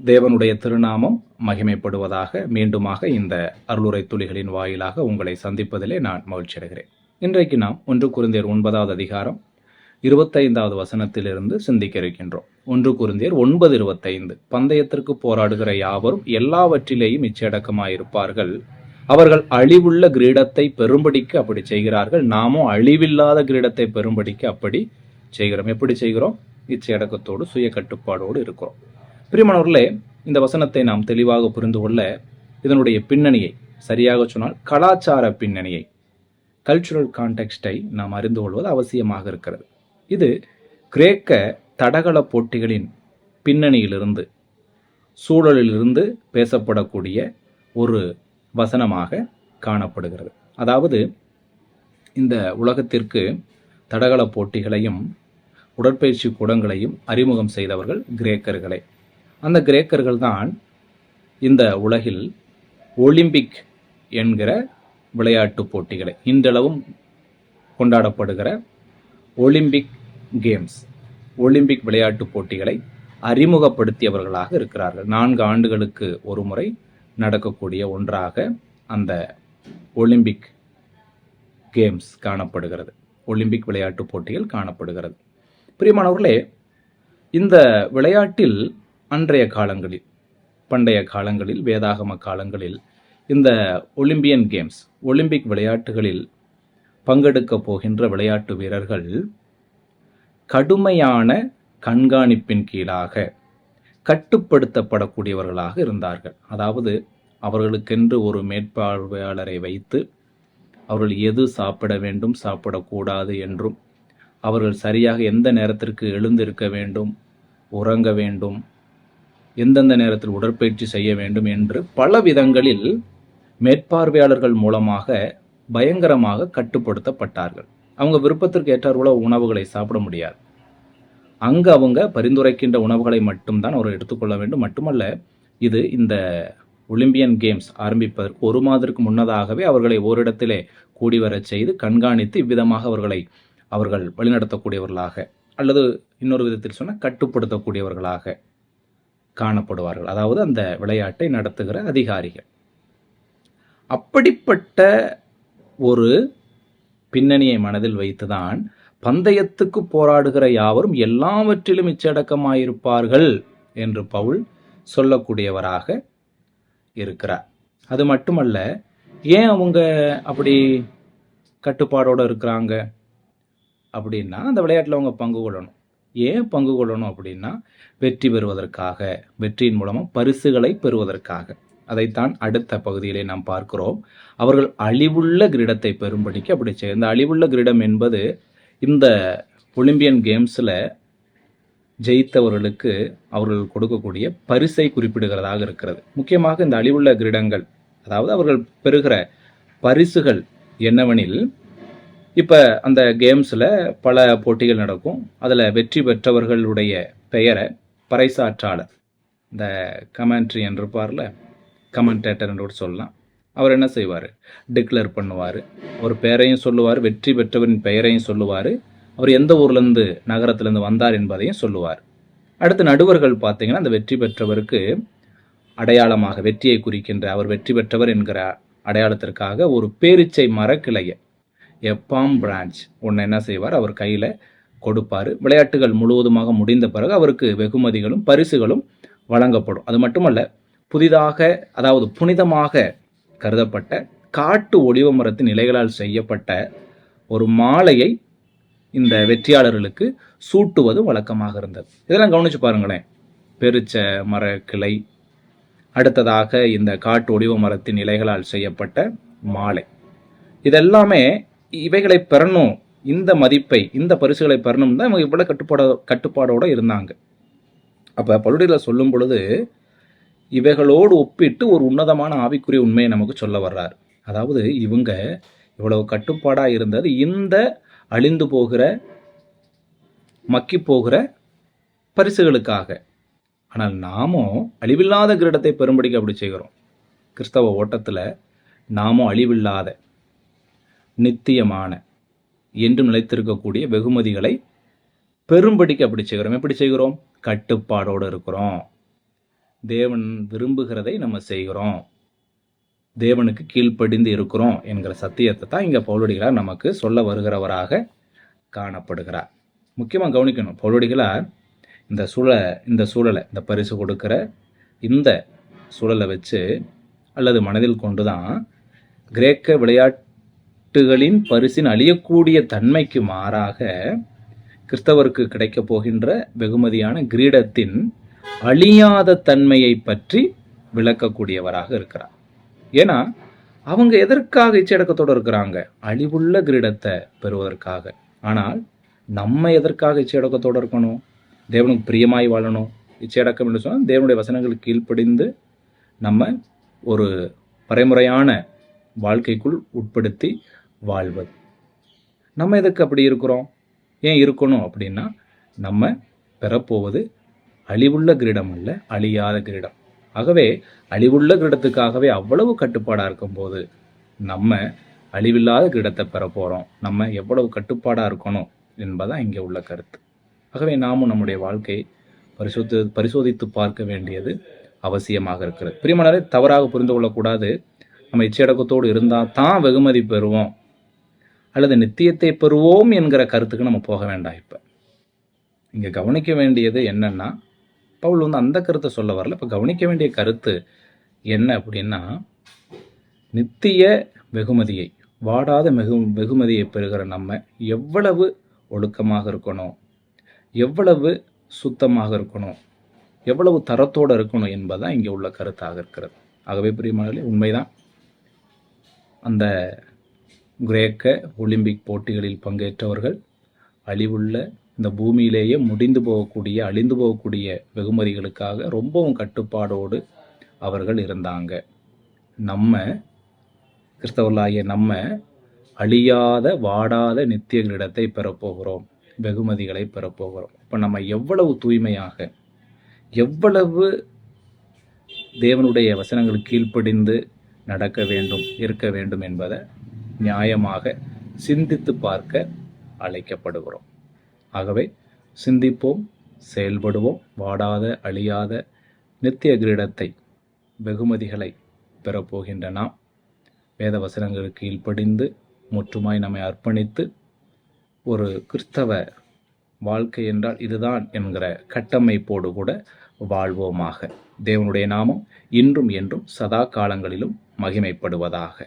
தேவனுடைய திருநாமம் மகிமைப்படுவதாக. மீண்டுமாக இந்த அருளுரை துளிகளின் வாயிலாக உங்களை சந்திப்பதிலே நான் மகிழ்ச்சி அடைகிறேன். இன்றைக்கு நாம் 1 கொரிந்தியர் 9வது அதிகாரம் 25வது வசனத்திலிருந்து சிந்திக்க இருக்கின்றோம். 1 கொரிந்தியர் 9:25. பந்தயத்திற்கு போராடுகிற யாவரும் எல்லாவற்றிலேயும் இச்சையடக்கமாயிருப்பார்கள். அவர்கள் அழிவுள்ள கிரீடத்தை பெறும்படிக்கு அப்படி செய்கிறார்கள். நாமும் அழிவில்லாத கிரீடத்தை பெறும்படிக்கு அப்படி செய்கிறோம். எப்படி செய்கிறோம்? இச்சையடக்கத்தோடு சுய கட்டுப்பாடோடு இருக்கிறோம். பிரியமானவர்களே, இந்த வசனத்தை நாம் தெளிவாக புரிந்து கொள்ள இதனுடைய பின்னணியை, சரியாக சொன்னால் கலாச்சார பின்னணியை, கல்ச்சுரல் கான்டெக்ஸ்டை நாம் அறிந்து கொள்வது அவசியமாக இருக்கிறது. இது கிரேக்க தடகள போட்டிகளின் பின்னணியிலிருந்து, சூழலிலிருந்து பேசப்படக்கூடிய ஒரு வசனமாக காணப்படுகிறது. அதாவது இந்த உலகத்திற்கு தடகள போட்டிகளையும் உடற்பயிற்சி கூடங்களையும் அறிமுகம் செய்தவர்கள் கிரேக்கர்களே. அந்த கிரேக்கர்கள் தான் இந்த உலகில் ஒலிம்பிக் என்கிற விளையாட்டு போட்டிகளை, இன்றளவும் கொண்டாடப்படுகிற ஒலிம்பிக் கேம்ஸ், ஒலிம்பிக் விளையாட்டு போட்டிகளை அறிமுகப்படுத்தியவர்களாக இருக்கிறார்கள். 4 ஆண்டுகளுக்கு ஒரு முறை நடக்கக்கூடிய ஒன்றாக அந்த ஒலிம்பிக் கேம்ஸ் காணப்படுகிறது. ஒலிம்பிக் விளையாட்டு போட்டிகள் காணப்படுகிறது. பிரியமானவர்களே, இந்த விளையாட்டில் அன்றைய காலங்களில், பண்டைய காலங்களில், வேதாகம காலங்களில் இந்த ஒலிம்பியன் கேம்ஸ், ஒலிம்பிக் விளையாட்டுகளில் பங்கெடுக்க போகின்ற விளையாட்டு வீரர்கள் கடுமையான கண்காணிப்பின் கீழாக கட்டுப்படுத்தப்படக்கூடியவர்களாக இருந்தார்கள். அதாவது அவர்களுக்கென்று ஒரு மேற்பார்வையாளரை வைத்து அவர்கள் எது சாப்பிட வேண்டும், சாப்பிடக்கூடாது என்றும், அவர்கள் சரியாக எந்த நேரத்திற்கு எழுந்திருக்க வேண்டும், உறங்க வேண்டும், எந்தெந்த நேரத்தில் உடற்பயிற்சி செய்ய வேண்டும் என்று பல விதங்களில் மேற்பார்வையாளர்கள் மூலமாக பயங்கரமாக கட்டுப்படுத்தப்பட்டார்கள். அவங்க விருப்பத்திற்கு ஏற்றாற்போல உணவுகளை சாப்பிட முடியாது. அங்கு அவங்க பரிந்துரைக்கின்ற உணவுகளை மட்டும்தான் அவர் எடுத்துக்கொள்ள வேண்டும். மட்டுமல்ல, இது இந்த ஒலிம்பியன் கேம்ஸ் ஆரம்பிப்பதற்கு 1 மாதத்திற்கு முன்னதாகவே அவர்களை ஓரிடத்திலே கூடி வரச் செய்து கண்காணித்து இவ்விதமாக அவர்கள் வழிநடத்தக்கூடியவர்களாக, அல்லது இன்னொரு விதத்தில் சொன்ன கட்டுப்படுத்தக்கூடியவர்களாக காணப்படுவார்கள். அதாவது அந்த விளையாட்டை நடத்துகிற அதிகாரிகள். அப்படிப்பட்ட ஒரு பின்னணியை மனதில் வைத்துதான் பந்தயத்துக்கு போராடுகிற யாவரும் எல்லாவற்றிலும் இச்சையடக்கமாயிருப்பார்கள் என்று பவுல் சொல்லக்கூடியவராக இருக்கிறார். அது மட்டுமல்ல, ஏன் அவங்க அப்படி கட்டுப்பாடோடு இருக்கிறாங்க அப்படின்னா, அந்த விளையாட்டில் அவங்க பங்கு கொள்ளணும். ஏன் பங்கு கொள்ளணும் அப்படின்னா, வெற்றி பெறுவதற்காக, வெற்றியின் மூலமாக பரிசுகளை பெறுவதற்காக. அதைத்தான் அடுத்த பகுதியிலே நாம் பார்க்கிறோம். அவர்கள் அழிவுள்ள கிரீடத்தை பெறும்படிக்கு அப்படி செய்ய. இந்த அழிவுள்ள கிரீடம் என்பது இந்த ஒலிம்பியன் கேம்ஸில் ஜெயித்தவர்களுக்கு அவர்கள் கொடுக்கக்கூடிய பரிசை குறிப்பிடுகிறதாக இருக்கிறது. முக்கியமாக இந்த அழிவுள்ள கிரீடங்கள், அதாவது அவர்கள் பெறுகிற பரிசுகள் என்னவெனில், இப்போ அந்த கேம்ஸில் பல போட்டிகள் நடக்கும். அதில் வெற்றி பெற்றவர்களுடைய பெயரை பறைசாற்றாளர், இந்த கமெண்ட்ரி என்று இருப்பார்ல, கமெண்டேட்டர் என்று கூட சொல்லலாம், அவர் என்ன செய்வார்? டிக்ளேர் பண்ணுவார். அவர் பெயரையும் சொல்லுவார், வெற்றி பெற்றவரின் பெயரையும் சொல்லுவார், அவர் எந்த ஊர்லேருந்து, நகரத்திலேருந்து வந்தார் என்பதையும் சொல்லுவார். அடுத்து நடுவர்கள் பார்த்தீங்கன்னா, அந்த வெற்றி பெற்றவருக்கு அடையாளமாக, வெற்றியை குறிக்கின்ற, அவர் வெற்றி பெற்றவர் என்கிற அடையாளத்திற்காக ஒரு பேரிச்சை மரக்கிளையை, எப்பாம் பிரான்ச் ஒன்று என்ன செய்வார்? அவர் கையில் கொடுப்பார். விளையாட்டுகள் முழுவதுமாக முடிந்த பிறகு அவருக்கு வெகுமதிகளும் பரிசுகளும் வழங்கப்படும். அது மட்டுமல்ல, புதிதாக, அதாவது புனிதமாக கருதப்பட்ட காட்டு ஒலிவ மரத்தின் இலைகளால் செய்யப்பட்ட ஒரு மாலையை இந்த வெற்றியாளர்களுக்கு சூட்டுவது வழக்கமாக இருந்தது. இதெல்லாம் கவனிச்சு பாருங்களேன். பெருச்ச மர கிளை, அடுத்ததாக இந்த காட்டு ஒலிவ மரத்தின் இலைகளால் செய்யப்பட்ட மாலை, இதெல்லாமே இவைகளை பெறணும், இந்த மதிப்பை, இந்த பரிசுகளை பெறணும் தான் இவங்க இவ்வளவு கட்டுப்பாடோடு இருந்தாங்க. அப்போ பவுல் சொல்லும் பொழுது இவைகளோடு ஒப்பிட்டு ஒரு உன்னதமான ஆவிக்குரிய உண்மையை நமக்கு சொல்ல வர்றார். அதாவது இவங்க இவ்வளவு கட்டுப்பாடாக இருந்தது இந்த அழிந்து போகிற, மக்கி போகிற பரிசுகளுக்காக. ஆனால் நாமும் அழிவில்லாத கிரீடத்தை பெறும்படிக்கு அப்படி செய்கிறோம். கிறிஸ்தவ ஓட்டத்தில் நாமும் அழிவில்லாத, நித்தியமான, என்றும் நிலைத்திருக்கக்கூடிய வெகுமதிகளை பெரும்படிக்கு அப்படி செய்கிறோம். எப்படி செய்கிறோம்? கட்டுப்பாடோடு இருக்கிறோம். தேவன் விரும்புகிறதை நம்ம செய்கிறோம், தேவனுக்கு கீழ்ப்படிந்து இருக்கிறோம் என்கிற சத்தியத்தை தான் இங்கே பவுலடிகளார் நமக்கு சொல்ல வருகிறவராக காணப்படுகிறார். முக்கியமாக கவனிக்கணும், பவுலடிகளார் இந்த சூழலை இந்த பரிசு கொடுக்கிற இந்த சூழலை வச்சு அல்லது மனதில் கொண்டு தான் கிரேக்க விளையாட்டுகளின் பரிசின் அழியக்கூடிய தன்மைக்கு மாறாக கிறிஸ்தவருக்கு கிடைக்கப் போகின்ற வெகுமதியான கிரீடத்தின் அழியாத தன்மையை பற்றி விளக்கக்கூடியவராக இருக்கிறார். ஏன்னா அவங்க எதற்காக இச்சையடக்கத்தோடு இருக்கிறாங்க? அழிவுள்ள கிரீடத்தை பெறுவதற்காக. ஆனால் நம்ம எதற்காக இச்சையடக்கத்தோடு இருக்கணும்? தேவனுக்கு பிரியமாய் வாழணும். இச்சையடக்கம் என்று சொன்னால் தேவனுடைய வசனங்களுக்கு கீழ்ப்படிந்து நம்ம ஒரு பரைமுறையான வாழ்க்கைக்குள் உட்படுத்தி வாழ்வது. நம்ம எதுக்கு அப்படி இருக்கிறோம்? ஏன் இருக்கணும் அப்படின்னா, நம்ம பெறப்போவது அழிவுள்ள கிரீடம் அல்ல, அழியாத கிரீடம். ஆகவே அழிவுள்ள கிரீடத்துக்காகவே அவ்வளவு கட்டுப்பாடாக இருக்கும்போது நம்ம அழிவில்லாத கிரீடத்தை பெற போகிறோம். நம்ம எவ்வளவு கட்டுப்பாடாக இருக்கணும் என்பதான் இங்கே உள்ள கருத்து. ஆகவே நாமும் நம்முடைய வாழ்க்கையை பரிசோதித்து பார்க்க வேண்டியது அவசியமாக இருக்கிறது. பிரியமானவரே, தவறாக புரிந்து கொள்ளக்கூடாது. நம்ம இச்சையடக்கத்தோடு இருந்தால் தான் வெகுமதி பெறுவோம் அல்லது நித்தியத்தை பெறுவோம் என்கிற கருத்துக்கு நம்ம போக வேண்டாம். இப்போ இங்கே கவனிக்க வேண்டியது என்னன்னா, பவுல் அந்த கருத்தை சொல்ல வரல. இப்போ கவனிக்க வேண்டிய கருத்து என்ன அப்படின்னா, நித்திய வெகுமதியை, வாடாத வெகுமதியை பெறுகிற நம்ம எவ்வளவு ஒழுக்கமாக இருக்கணும், எவ்வளவு சுத்தமாக இருக்கணும், எவ்வளவு தரத்தோடு இருக்கணும் என்பதுதான் இங்கே உள்ள கருத்தாக இருக்கிறது. ஆகவே பிரியமானவர்களே, உண்மைதான் அந்த கிரேக்க ஒலிம்பிக் போட்டிகளில் பங்கேற்றவர்கள் அழிவுள்ள இந்த பூமியிலேயே முடிந்து போகக்கூடிய, அழிந்து போகக்கூடிய வெகுமதிகளுக்காக ரொம்பவும் கட்டுப்பாடோடு அவர்கள் இருந்தாங்க. நம்ம கிறிஸ்தவர்களாகிய நம்ம அழியாத வாடாத நித்திய கிரீடத்தை பெறப்போகிறோம், வெகுமதிகளை பெறப்போகிறோம். இப்போ நம்ம எவ்வளவு தூய்மையாக, எவ்வளவு தேவனுடைய வசனங்களுக்கு கீழ்ப்படிந்து நடக்க வேண்டும், இருக்க வேண்டும் என்பதை நியாயமாக சிந்தித்து பார்க்க அழைக்கப்படுகிறோம். ஆகவே சிந்திப்போம், செயல்படுவோம். வாடாத அழியாத நித்திய கிரீடத்தை, வெகுமதிகளை பெறப்போகின்ற நாம் வேத வசனங்களுக்கு கீழ்ப்படிந்து முற்றுமாய் நம்மை அர்ப்பணித்து ஒரு கிறிஸ்தவ வாழ்க்கை என்றால் இதுதான் என்கிற கட்டமைப்போடு கூட வாழ்வோமாக. தேவனுடைய நாமம் இன்றும் என்றும் சதா காலங்களிலும் மகிமைப்படுவதாக.